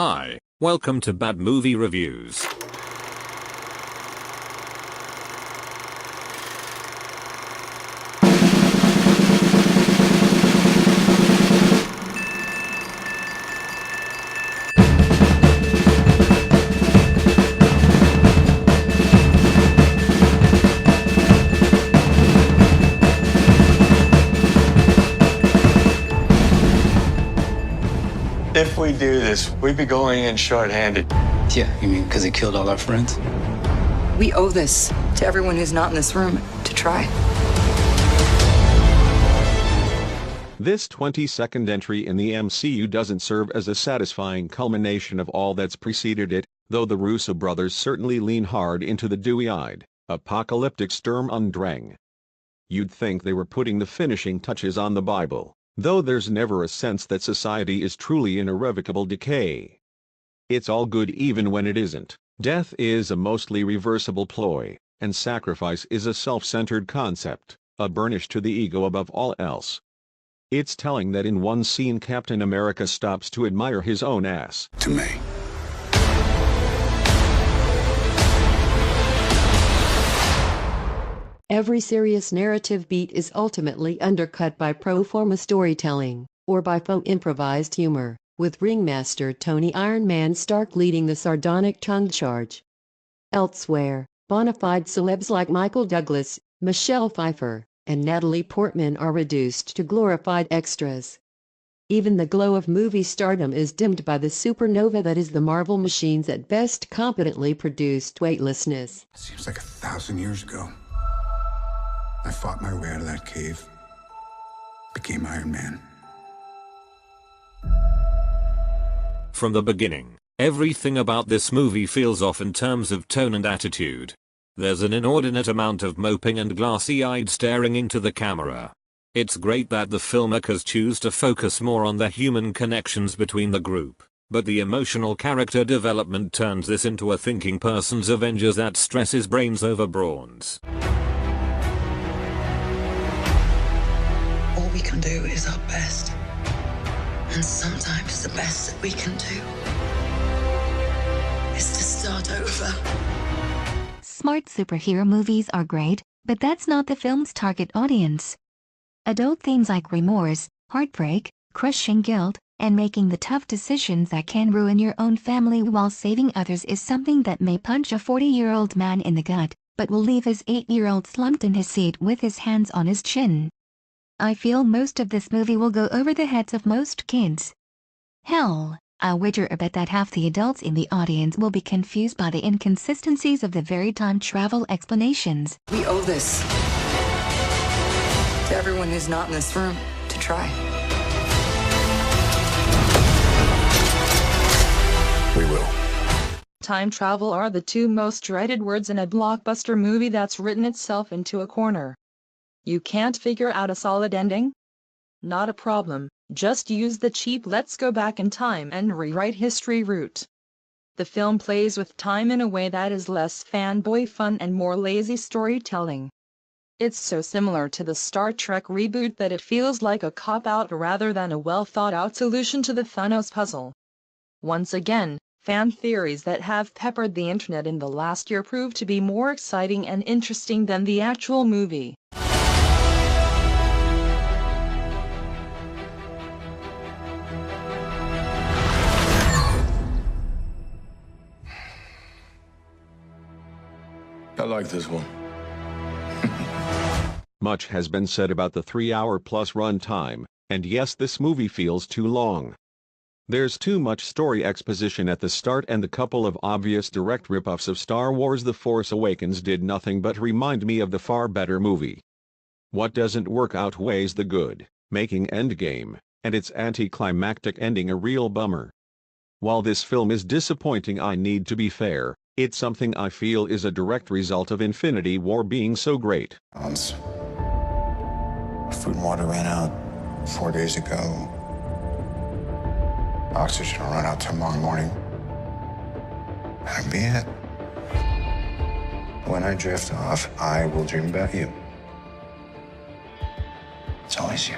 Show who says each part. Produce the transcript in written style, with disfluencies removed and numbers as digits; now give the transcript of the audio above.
Speaker 1: Hi, welcome to Bad Movie Reviews.
Speaker 2: If we do this, we'd be going in short-handed.
Speaker 3: Yeah, you mean because he killed all our friends?
Speaker 4: We owe this to everyone who's not in this room to try.
Speaker 5: This 22nd entry in the MCU doesn't serve as a satisfying culmination of all that's preceded it, though the Russo brothers certainly lean hard into the dewy-eyed, apocalyptic Sturm und Drang. You'd think they were putting the finishing touches on the Bible, though there's never a sense that society is truly in irrevocable decay. It's all good even when it isn't. Death is a mostly reversible ploy, and sacrifice is a self-centered concept, a burnish to the ego above all else. It's telling that in one scene Captain America stops to admire his own ass.
Speaker 6: To me.
Speaker 7: Every serious narrative beat is ultimately undercut by pro forma storytelling, or by faux improvised humor, with ringmaster Tony Iron Man Stark leading the sardonic tongue charge. Elsewhere, bona fide celebs like Michael Douglas, Michelle Pfeiffer, and Natalie Portman are reduced to glorified extras. Even the glow of movie stardom is dimmed by the supernova that is the Marvel Machine's at best competently produced weightlessness.
Speaker 6: Seems like 1,000 years ago. I fought my way out of that cave. Became Iron Man.
Speaker 1: From the beginning, everything about this movie feels off in terms of tone and attitude. There's an inordinate amount of moping and glassy-eyed staring into the camera. It's great that the filmmakers choose to focus more on the human connections between the group, but the emotional character development turns this into a thinking person's Avengers that stresses brains over brawns.
Speaker 4: All we can do is our best. And sometimes the best that we can do is to start over.
Speaker 8: Smart superhero movies are great, but that's not the film's target audience. Adult themes like remorse, heartbreak, crushing guilt, and making the tough decisions that can ruin your own family while saving others is something that may punch a 40-year-old man in the gut, but will leave his 8-year-old slumped in his seat with his hands on his chin. I feel most of this movie will go over the heads of most kids. Hell, I'll wager a bet that half the adults in the audience will be confused by the inconsistencies of the very time travel explanations.
Speaker 4: We owe this to everyone who's not in this room to try.
Speaker 6: We will.
Speaker 9: Time travel are the two most dreaded words in a blockbuster movie that's written itself into a corner. You can't figure out a solid ending? Not a problem, just use the cheap let's go back in time and rewrite history route. The film plays with time in a way that is less fanboy fun and more lazy storytelling. It's so similar to the Star Trek reboot that it feels like a cop-out rather than a well-thought-out solution to the Thanos puzzle. Once again, fan theories that have peppered the internet in the last year prove to be more exciting and interesting than the actual movie.
Speaker 6: I like this one.
Speaker 5: Much has been said about the 3-hour-plus run time, and yes, this movie feels too long. There's too much story exposition at the start, and the couple of obvious direct rip-offs of Star Wars The Force Awakens did nothing but remind me of the far better movie. What doesn't work outweighs the good, making Endgame, and its anticlimactic ending a real bummer. While this film is disappointing, I need to be fair. It's something I feel is a direct result of Infinity War being so great.
Speaker 6: Food and water ran out 4 days ago. Oxygen will run out tomorrow morning. That'll be it. When I drift off, I will dream about you. It's always you.